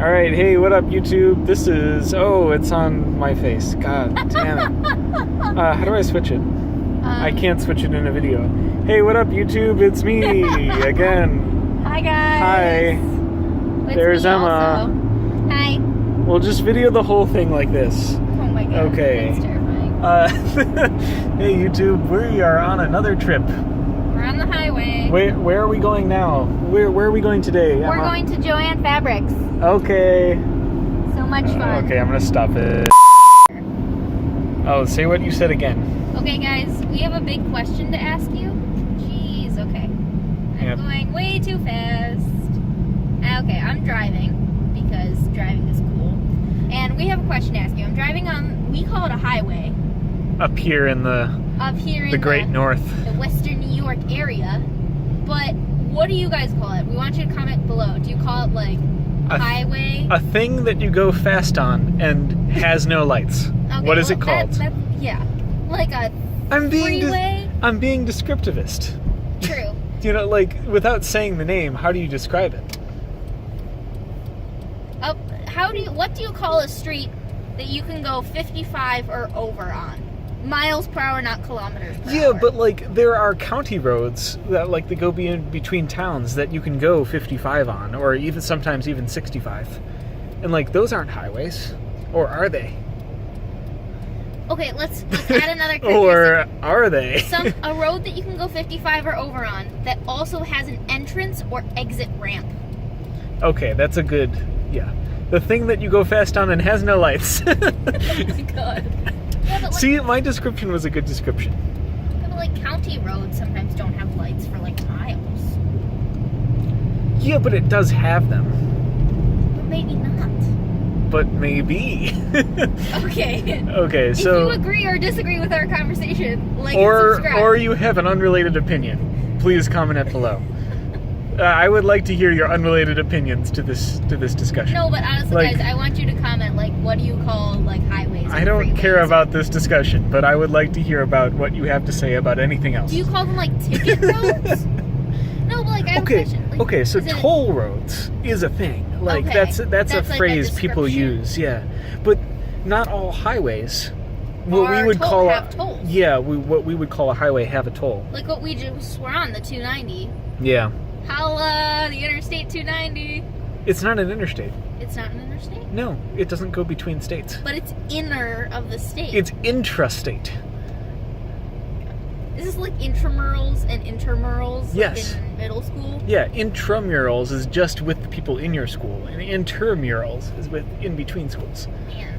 Alright, hey, what up, YouTube? This is... Oh, it's on my face. God damn it. How do I switch it? I can't switch it in a video. Hey, what up, YouTube? It's me again. Hi, guys. Hi. It's There's me Emma. also. Hi. We'll just video the whole thing like this. Oh my god. Okay. That's terrifying. Hey, YouTube, we are on another trip. We're on the highway. Where are we going now? Where are we going today, Emma? We're going to Joann Fabrics. Okay. So much fun. Okay, I'm gonna stop it. Oh, say what you said again. Okay, guys, we have a big question to ask you. Jeez, okay. I'm going way too fast. Okay, I'm driving because driving is cool. And we have a question to ask you. I'm driving on, we call it a highway. Up here in the Great North. The Western New York area. But what do you guys call it? We want you to comment below. Do you call it like a highway? A thing that you go fast on and has no lights. Okay, what is it called? Yeah. Like a freeway? I'm being descriptivist. True. You know, like, without saying the name, how do you describe it? What do you call a street that you can go 55 or over on? Miles per hour, not kilometers per hour. Yeah, but like there are county roads that like they go between towns that you can go 55 on, or even sometimes even 65, and like those aren't highways, or are they? Okay, let's add another characteristic. Or are they? A road that you can go 55 or over on that also has an entrance or exit ramp. Okay, that's a good, yeah. The thing that you go fast on and has no lights. Oh my god. Yeah, but See, my description was a good description. Yeah, but like county roads sometimes don't have lights for like miles. Yeah, but it does have them. But maybe not. But maybe. Okay. Okay, so... If you agree or disagree with our conversation, like and subscribe. Or you have an unrelated opinion, please comment it below. I would like to hear your unrelated opinions to this discussion. No, but honestly, like, guys, I want you to comment, like, what do you call, like, highways? I don't care about this discussion, but I would like to hear about what you have to say about anything else. Do you call them, like, ticket roads? No, but, like, I have a question. Like, okay, so toll roads is a thing. Like, okay. that's like phrase people use, yeah. But not all highways. What we would call have tolls. Yeah, what we would call a highway have a toll. Like what we just were on, the 290. Yeah. Holla, the Interstate 290. It's not an interstate. It's not an interstate? No, it doesn't go between states. But it's inner of the state. It's intrastate. Is this like intramurals and intermurals? Yes. Like in middle school? Yeah, intramurals is just with the people in your school, and intermurals is with in between schools. Man.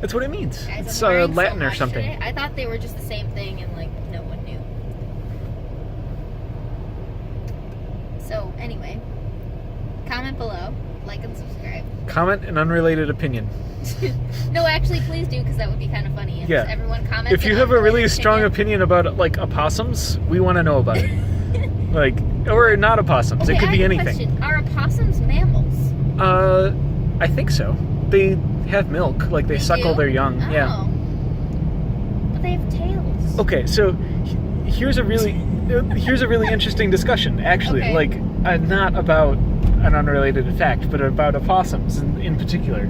That's what it means. Guys, it's Latin or something. Today. I thought they were just the same thing and like no one knew. So anyway, comment below, like and subscribe. Comment an unrelated opinion. No, actually, please do, because that would be kind of funny. If everyone comments. If you have a really strong opinion about like opossums, we want to know about it. Like, or not opossums. Okay, it could be I have a anything. question. Are opossums mammals? I think so. They have milk, like they suckle their young. Oh. Yeah. But they have tails. Okay, so here's a really interesting discussion, actually. Okay. Like, not about an unrelated fact, but about opossums in particular,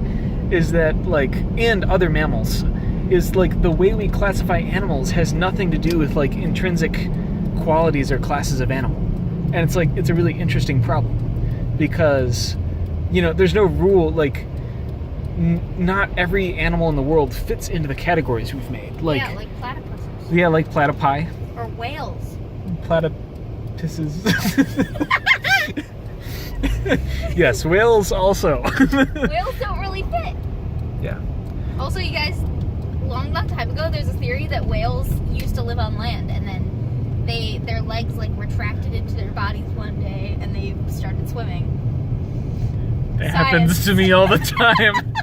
is that like, and other mammals, is like the way we classify animals has nothing to do with like intrinsic qualities or classes of animal, and it's like it's a really interesting problem because, you know, there's no rule like. Not every animal in the world fits into the categories we've made. Like, yeah, like platypuses. Yeah, like platypi. Or whales. Platypuses. Yes, whales also. Whales don't really fit. Yeah. Also, you guys, long time ago, there's a theory that whales used to live on land, and then their legs like retracted into their bodies one day, and they started swimming. It happens to me all the time.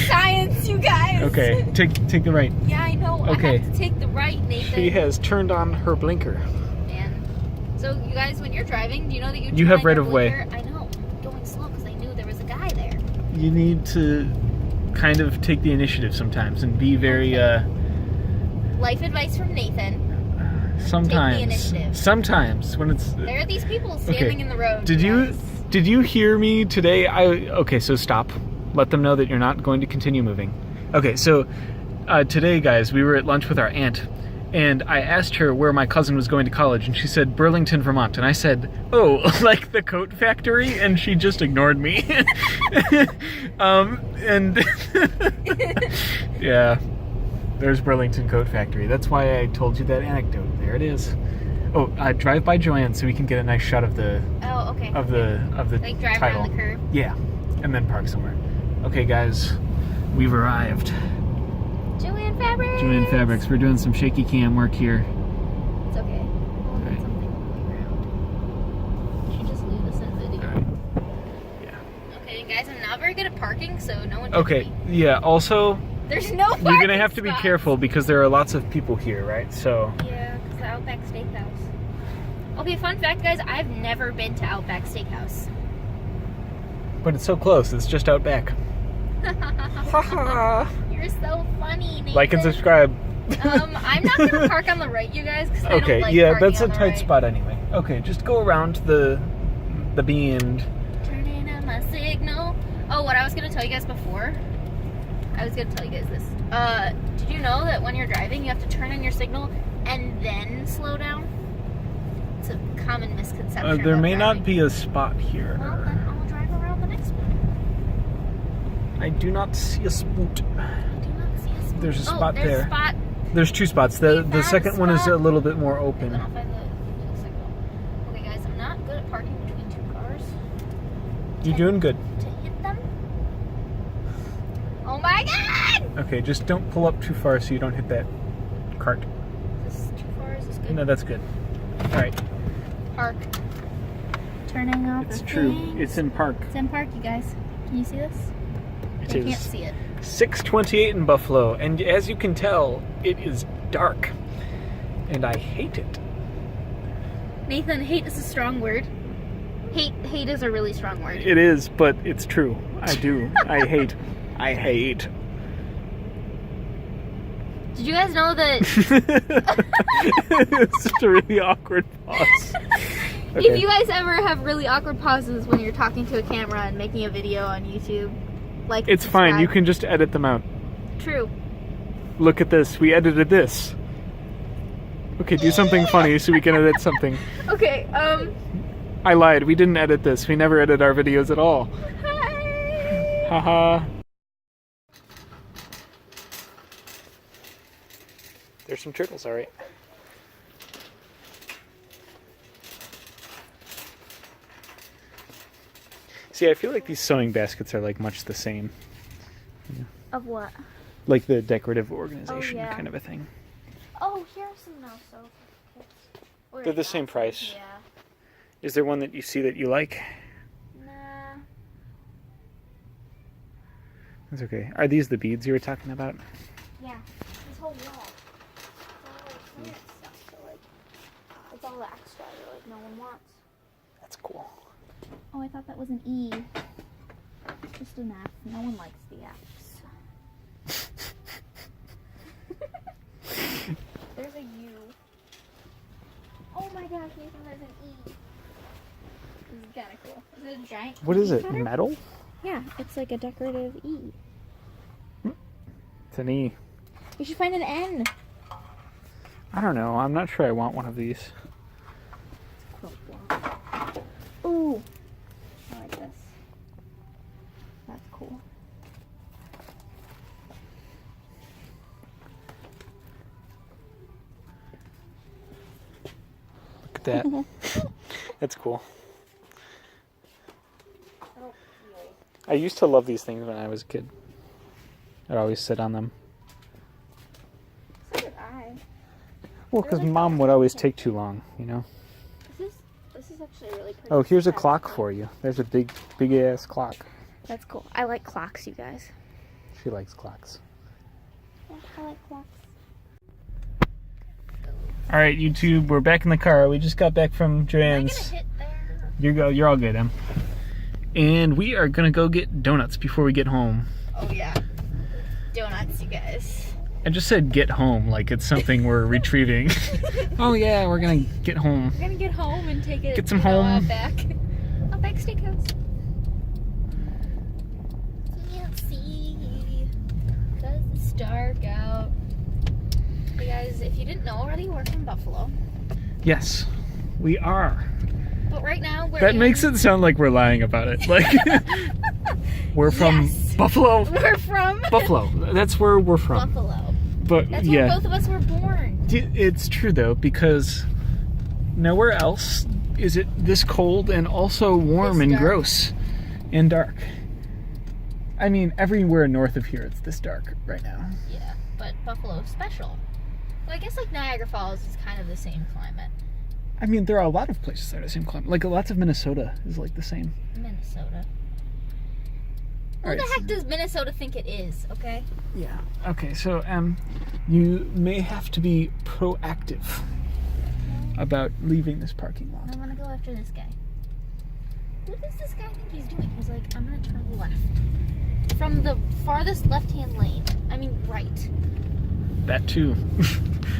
Science, you guys. Okay, take the right. Yeah, I know. Okay. I have to take the right, Nathan. She has turned on her blinker. Man. So, you guys, when you're driving, do you know that you have right of way? I know. I'm going slow because I knew there was a guy there. You need to kind of take the initiative sometimes and be very. Life advice from Nathan. Sometimes. Take the initiative. Sometimes when it's. There are these people standing in the road. Did you? Did you hear me today? Okay, so stop. Let them know that you're not going to continue moving. Okay, so today, guys, we were at lunch with our aunt, and I asked her where my cousin was going to college, and she said Burlington, Vermont. And I said, oh, like the coat factory? And she just ignored me. And yeah, there's Burlington Coat Factory. That's why I told you that anecdote. There it is. Oh, drive by Joanne so we can get a nice shot of the okay. of the Like drive title. around the curve? Yeah, and then park somewhere. Okay, guys, we've arrived. Joanne Fabrics! Joanne Fabrics. We're doing some shaky cam work here. It's okay. We'll Right. get something on the ground. She just leave this in video. All right. Yeah. Okay, guys, I'm not very good at parking, so no one Okay, me. yeah, also, There's no parking you're gonna have to be spots. careful because there are lots of people here, right? So, Yeah, because the Outback Steakhouse. Okay, fun fact, guys, I've never been to Outback Steakhouse. but it's so close. It's just out back. You're so funny, Nathan. Like and subscribe. I'm not gonna park on the right, you guys, because I Okay, don't like yeah, parking that's a on the tight right. spot anyway. Okay, just go around the bend. Turning on my signal. Oh, what I was gonna tell you guys before. I was gonna tell you guys this. Did you know that when you're driving, you have to turn on your signal and then slow down? It's a common misconception. There about may not driving. be a spot here. Well, then I'll drive around the next one. I do not see a spoot. I do not see a spot. There's a spot there's there. A spot. There's two spots. The found second a one is a spot. little bit more Okay, open. then I'll find the signal. Okay, guys, I'm not good at parking between two cars. You're doing good. To hit them. Oh my god! Okay, just don't pull up too far so you don't hit that cart. Is this too far? Is this good? No, that's good. All right. Park. Turning off It's the true. thing. It's in park. It's in park, you guys. Can you see this? It I is. can't see it. 6:28 in Buffalo, and as you can tell, it is dark, and I hate it. Nathan, hate is a strong word. Hate is a really strong word. It is, but it's true. I do. I hate. I hate. Did you guys know that It's such a really awkward pause. if you guys ever have really awkward pauses when you're talking to a camera and making a video on YouTube, like It's fine. You subscribe. can just edit them out. True. Look at this. We edited this. Okay, do something funny so we can edit something. Okay, I lied. We didn't edit this. We never edit our videos at all. hi. Haha. There's some turtles, all right. See, I feel like these sewing baskets are like much the same. Of what? Like the decorative organization yeah. kind of a thing. Oh, here are some no soap kits. Or They're the no same soap, price. Yeah. Is there one that you see that you like? Nah. That's okay. Are these the beads you were talking about? Yeah. This whole wall. It's all like plant stuff, so like it's all the extra that like no one wants. That's cool. Oh, I thought that was an E. Just an F. No one likes the F's. There's a U. Oh my gosh, Nathan, there's an E. This is kind of cool. Is it a giant? What is cookie it? cutter? Metal? Yeah, it's like a decorative E. It's an E. You should find an N. I don't know. I'm not sure I want one of these. Ooh. I like this. That's cool. Look at that. That's cool. I used to love these things when I was a kid. I'd always sit on them. So did I. Well, because Mom would always take too long, you know? This is actually really pretty. Oh, here's a clock for you. There's a big ass clock. That's cool. I like clocks, you guys. She likes clocks. Yeah, I like clocks. All right, YouTube, we're back in the car. We just got back from Am I Joanne's. gonna hit there? You're all good, Em. And we are gonna go get donuts before we get home. Oh yeah. Donuts, you guys. I just said get home like it's something we're retrieving. Oh yeah, we're gonna get home. We're gonna get home and take it. Get some home. Back. Outback steakhouse. Can't see because it's dark out. Hey guys, if you didn't know already, we're from Buffalo. Yes, we are. But right now we're That makes it sound like we're lying about it. Like we're from Yes. Buffalo. We're from Buffalo. That's where we're from. Buffalo. But That's yeah, where both of us were born. It's true though, because nowhere else is it this cold and also warm This and dark. gross and dark. I mean, everywhere north of here it's this dark right now. Yeah, but Buffalo's special. Well, I guess like Niagara Falls is kind of the same climate. I mean, there are a lot of places that are the same climate. Like lots of Minnesota is like the same. Minnesota. Who Alright, the heck does Minnesota think it is, okay? Yeah. Okay, so you may have to be proactive about leaving this parking lot. I want to go after this guy. What does this guy think he's doing? He's like, I'm going to turn left. From the farthest left-hand lane. I mean, right. That too.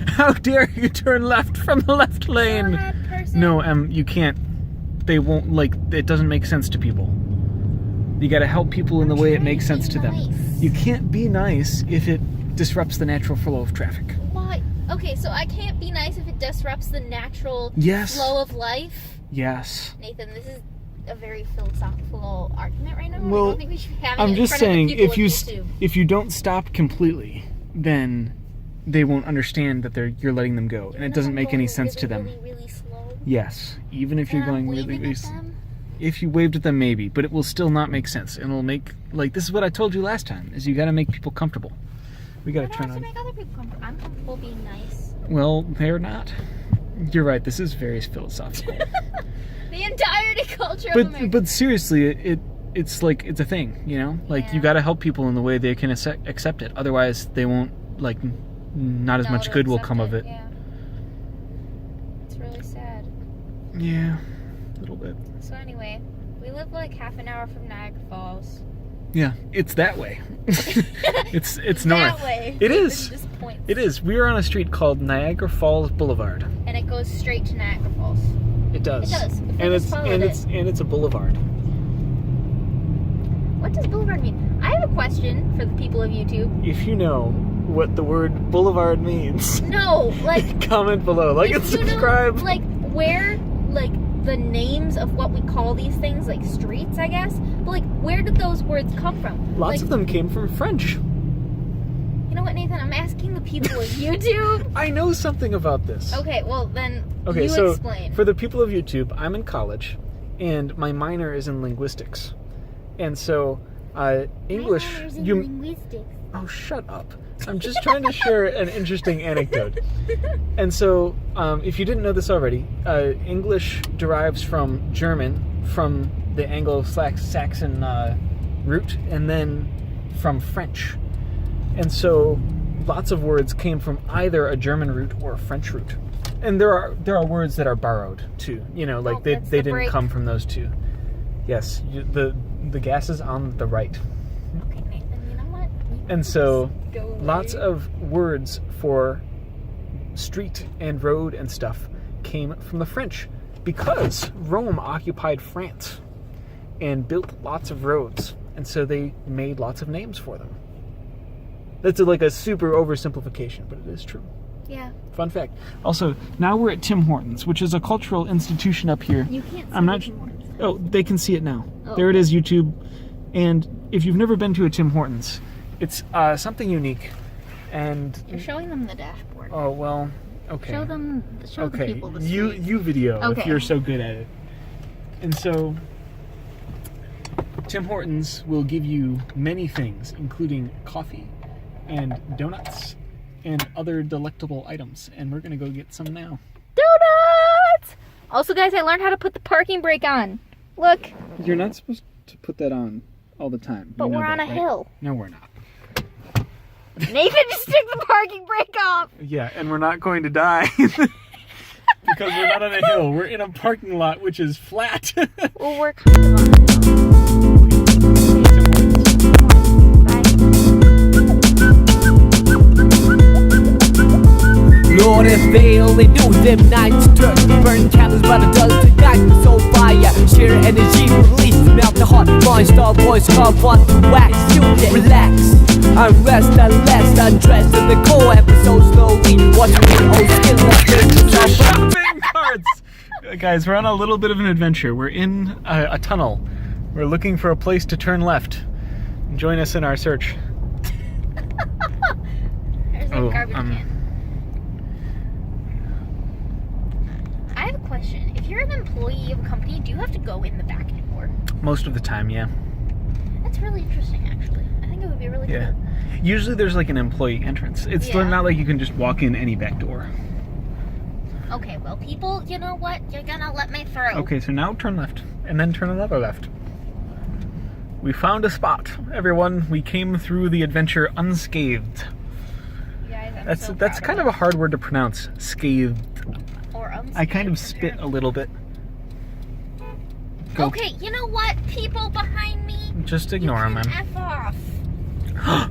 How dare you turn left from the left Go lane? ahead, person. No, you can't. They won't, like, it doesn't make sense to people. You gotta help people in the way it makes sense to them. Nice. You can't be nice if it disrupts the natural flow of traffic. Why? Okay, so I can't be nice if it disrupts the natural Yes. flow of life? Yes. Nathan, this is a very philosophical argument right now. Well, I don't think we should be having I'm it in just front of the saying, people if you of st- YouTube. if you don't stop completely, then they won't understand that you're letting them go, and Even it though doesn't I'm make any going sense to them. really, really slow, Yes, even if you're and I'm going really, waving really at them. If you waved at them, maybe, but it will still not make sense, and it'll make, like, this is what I told you last time, is you gotta make people comfortable. We gotta I don't turn have to on. make other people comfortable. I'm comfortable being nice. Well, they're not. You're right. This is very philosophical. The entirety culture of America. but seriously, it's like it's a thing, you know. Like Yeah. you gotta help people in the way they can accept it. Otherwise, they won't like. Not as No, much to good will accept come of it. Yeah. It's really sad. Yeah, a little bit. So anyway, we live like half an hour from Niagara Falls. Yeah, it's that way. it's north. That way. It is. This point. It is. We are on a street called Niagara Falls Boulevard. And it goes straight to Niagara Falls. It does. It does. If we And just it's followed it's a boulevard. What does boulevard mean? I have a question for the people of YouTube. If you know what the word boulevard means, No, like comment below. Like and if you subscribe. know, like where, like the names of what we call these things, like streets, I guess. But like, where did those words come from? Lots like, of them came from French. You know what, Nathan? I'm asking the people of YouTube. I know something about this. Okay, well then Okay, you so explain. for the people of YouTube, I'm in college, and my minor is in linguistics, and so English. My honor's in You. linguistics. Oh, shut up! I'm just trying to share an interesting anecdote. And so, if you didn't know this already, English derives from German, from the Anglo-Saxon root, and then from French. And so, lots of words came from either a German root or a French root. And there are words that are borrowed too. You know, like Oh, they that's the didn't break. come from those two. Yes, the gas is on the right. Okay, Nathan, you know what? We And so, just go away. lots of words for street and road and stuff came from the French because Rome occupied France and built lots of roads, and so they made lots of names for them. That's like a super oversimplification, but it is true. Yeah. Fun fact. Also, now we're at Tim Hortons, which is a cultural institution up here. You can't see I'm not. the words. Oh, they can see it now. Oh. There it is, YouTube. And if you've never been to a Tim Hortons, it's something unique. And You're showing them the dashboard. oh well, okay. Show the Okay, people the you streets. you video if Okay. you're so good at it. And so, Tim Hortons will give you many things, including coffee and donuts and other delectable items. And we're gonna go get some now. Donuts! Also, guys, I learned how to put the parking brake on. Look, You're not supposed to put that on all the time. but we're on a hill. No, we're not. Nathan just took the parking brake off. Yeah, and we're not going to die. Because we're not on a hill. We're in a parking lot which is flat. Well, we're kind of on a hill. Lord, if they only knew them nights turn burn candles by the dust to guide us so fire. Sheer energy Monster boys come on to wax. You can relax and rest and less and dress in the core episode slowly. Watch me old skin like this. Shopping carts! Guys, we're on a little bit of an adventure. We're in a tunnel. We're looking for a place to turn left. Join us in our search. There's a garbage can. I have a question. If you're an employee of a company, do you have to go in the back door? Most of the time, yeah. That's really interesting, actually. I think it would be really Yeah. cool. Usually there's like an employee entrance. It's Yeah. not like you can just walk in any back door. Okay, well, people, you know what? You're gonna let me through. Okay, so now turn left, and then turn another left. We found a spot, everyone. We came through the adventure unscathed. You guys, I'm That's so that's proud kind of a hard word to pronounce. Scathed. Or I kind of spit a little bit. Go. Okay, you know what? People behind me. Just ignore you him. can F off.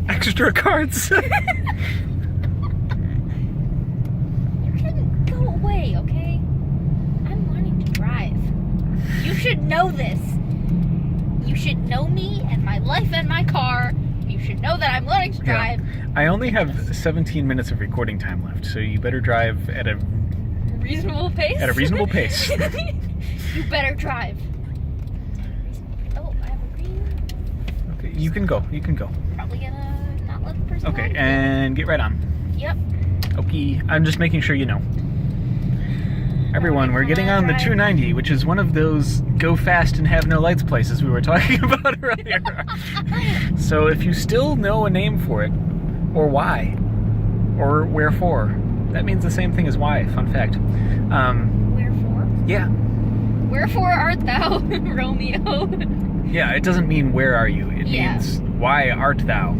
Extra cards. You can go away, okay? I'm learning to drive. You should know this. You should know me and my life and my car. You should know that I'm learning to drive. I only have 17 minutes of recording time left, so you better drive at a Reasonable pace? At a reasonable pace. You better drive. Oh, I have a green. Okay, you can go. You can go. Probably gonna not let the person Okay, on. and get right on. Yep. Okay, I'm just making sure you know. Everyone, we're getting on the 290, which is one of those go fast and have no lights places we were talking about earlier. So if you still know a name for it, or why, or wherefore, that means the same thing as why, fun fact. Wherefore? Yeah. Wherefore art thou, Romeo? Yeah, it doesn't mean where are you, it Yeah. means why art thou.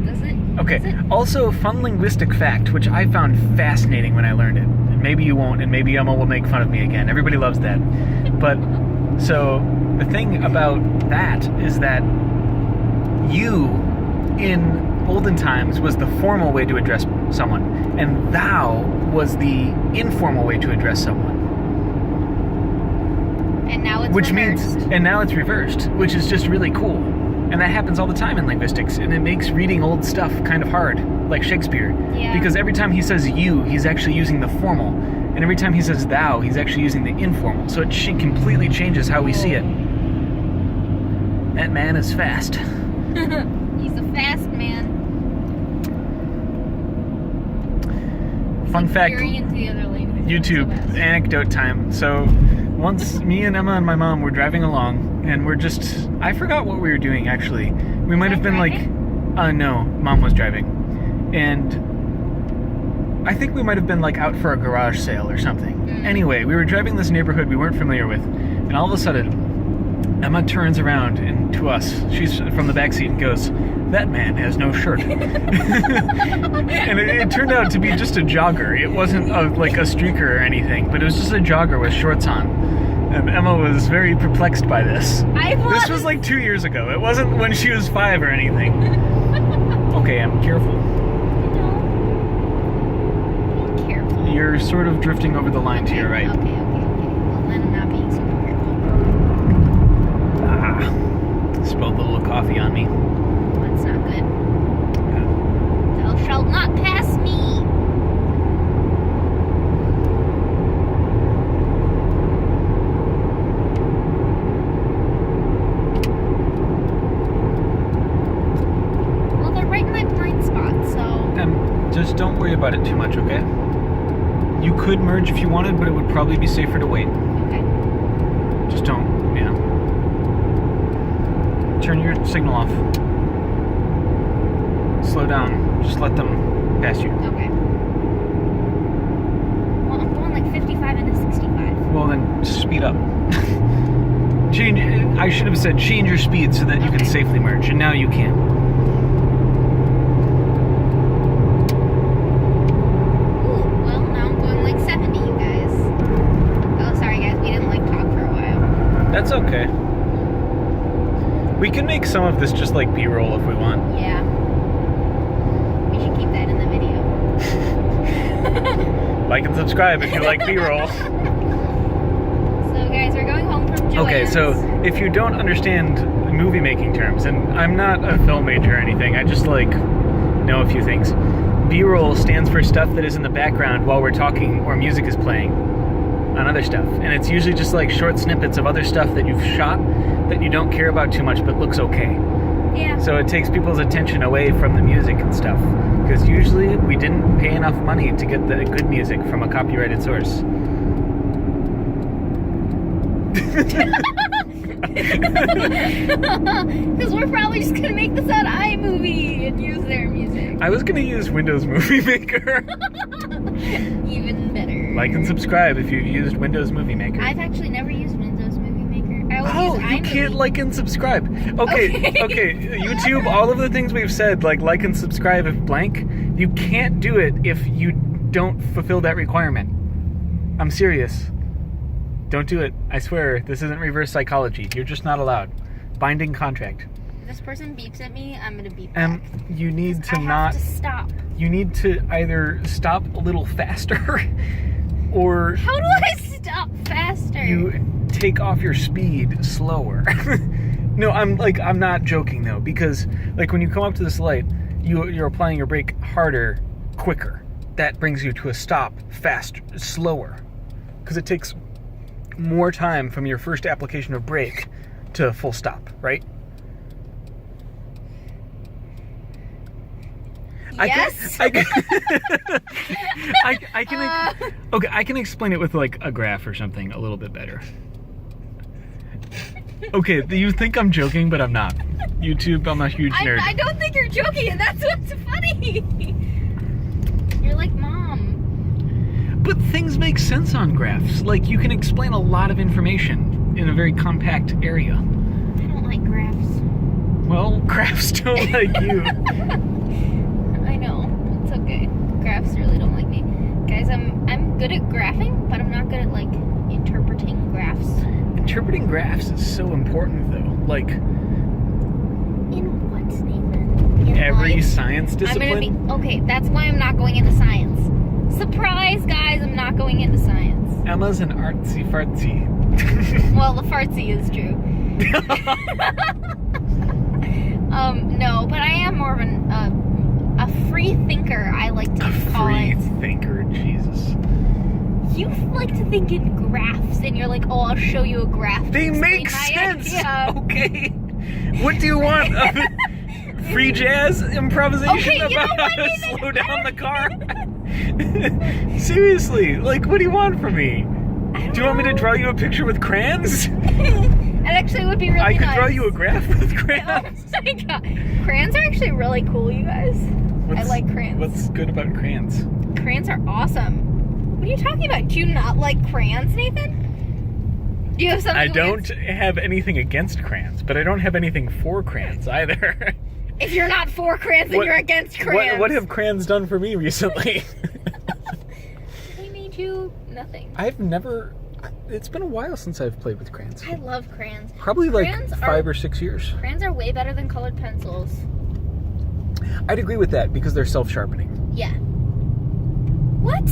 Does it? Okay, Does it? also fun linguistic fact, which I found fascinating when I learned it. And maybe you won't, and maybe Emma will make fun of me again. Everybody loves that. But, so, the thing about that is that you, in olden times, was the formal way to address someone, and thou was the informal way to address someone. And now it's Which reversed. means, and now it's reversed, which is just really cool. And that happens all the time in linguistics, and it makes reading old stuff kind of hard, like Shakespeare. Yeah. Because every time he says you, he's actually using the formal, and every time he says thou, he's actually using the informal. So it completely changes how we see it. That man is fast. He's a fast man. Fun fact, Veering into the other lane. YouTube So fast. anecdote time. So once me and Emma and my mom were driving along, and we're just, I forgot what we were doing actually. We might have been no, Mom was driving. And I think we might have been like out for a garage sale or something. Anyway, we were driving this neighborhood we weren't familiar with, and all of a sudden, Emma turns around and to us, she's from the backseat and goes, "That man has no shirt." And it turned out to be just a jogger. It wasn't like a streaker or anything, but it was just a jogger with shorts on. And Emma was very perplexed by this. This was like 2 years ago. It wasn't when she was 5 or anything. Okay, I'm careful. Be careful. You're sort of drifting over the line to your right. Okay. Well, then I'm not being super careful. Spilled a little coffee on me. That's not good. Thou shalt not pass me. Well, they're right in my blind spot, so... Just don't worry about it too much, okay? You could merge if you wanted, but it would probably be safer to wait. Okay. Just don't, turn your signal off. Slow down. Just let them pass you. Okay. Well, I'm going like 55 into 65. Well, then speed up. I should have said change your speed so that you can safely merge, and now you can. Ooh, well, now I'm going like 70, you guys. Oh, sorry, guys. We didn't like talk for a while. That's okay. We can make some of this just like B-roll if we want. Yeah. We should keep that in the video. Like and subscribe if you like B-roll. So, guys, we're going home from Okay, so if you don't understand movie making terms, and I'm not a film major or anything, I just like know a few things. B-roll stands for stuff that is in the background while we're talking or music is playing on other stuff. And it's usually just like short snippets of other stuff that you've shot that you don't care about too much but looks okay. Yeah. So it takes people's attention away from the music and stuff. Because usually we didn't pay enough money to get the good music from a copyrighted source. Because we're probably just gonna make this on iMovie and use their music. I was going to use Windows Movie Maker. Even better. Like and subscribe if you've used Windows Movie Maker. I've actually never used Windows Movie Maker. I always use you iMovie. can't like and subscribe. Okay. YouTube, all of the things we've said, like and subscribe if blank, you can't do it if you don't fulfill that requirement. I'm serious. Don't do it. I swear, this isn't reverse psychology. You're just not allowed. Binding contract. If this person beeps at me, I'm gonna beep back. You need to I not... have to stop. You need to either stop a little faster or... How do I stop faster? You take off your speed slower. No, I'm not joking though, because like when you come up to this light, you're applying your brake harder, quicker. That brings you to a stop faster, slower, because it takes more time from your first application of brake to full stop, right? Yes. I can explain it with like a graph or something a little bit better. Okay, you think I'm joking, but I'm not. YouTube, I'm a huge nerd. I don't think you're joking, and that's what's funny. You're like Mom. But things make sense on graphs. Like, you can explain a lot of information in a very compact area. I don't like graphs. Well, graphs don't like you. I know. It's okay. Graphs really don't like me. Guys, I'm good at graphing, but I'm not good at like interpreting graphs. Interpreting graphs is so important though. Like, In what, Nathan? In every life? science discipline. Okay, that's why I'm not going into science. Surprise, guys, I'm not going into science. Emma's an artsy fartsy. Well, the fartsy is true. No, but I am more of a free thinker, I like to call Free it. thinker, Jesus. You like to think in graphs, and you're like, oh, I'll show you a graph. to They explain make my sense. idea. Okay. What do you want? Free jazz improvisation Okay, you know about what, how to Nathan? slow down the car? Seriously, like, what do you want from me? Do you want me to draw you a picture with crayons? It actually would be really I could nice. draw you a graph with Oh crayons. my god. Crayons are actually really cool, you guys. I like crayons. What's good about crayons? Crayons are awesome. What are you talking about? Do you not like crayons, Nathan? Do you have something I don't have anything against crayons, but I don't have anything for crayons either. If you're not for crayons, then you're against crayons. What have crayons done for me recently? They made you nothing. I've never... It's been a while since I've played with crayons. I love crayons. Probably like Crayons 5 or 6 years. Crayons are way better than colored pencils. I'd agree with that because they're self-sharpening. Yeah. What?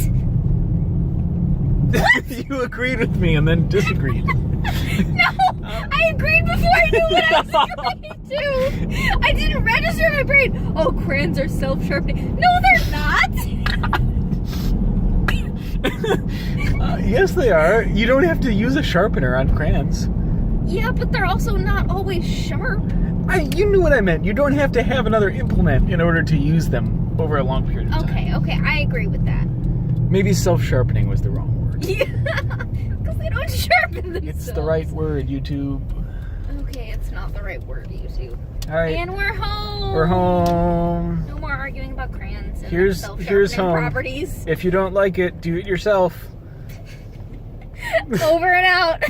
You agreed with me and then disagreed. No! I agreed before I knew what I was agreeing to! I didn't register in my brain. Oh, crayons are self-sharpening. No, they're not! Yes, they are. You don't have to use a sharpener on crayons. Yeah, but they're also not always sharp. You knew what I meant. You don't have to have another implement in order to use them over a long period of time. Okay, I agree with that. Maybe self-sharpening was the wrong word. Yeah, because they don't sharpen themselves. It's the right word, YouTube. Okay, it's not the right word, YouTube. All right. And we're home. We're home. No more arguing about crayons and Here's self-sharpening home. properties. If you don't like it, do it yourself. Over and out.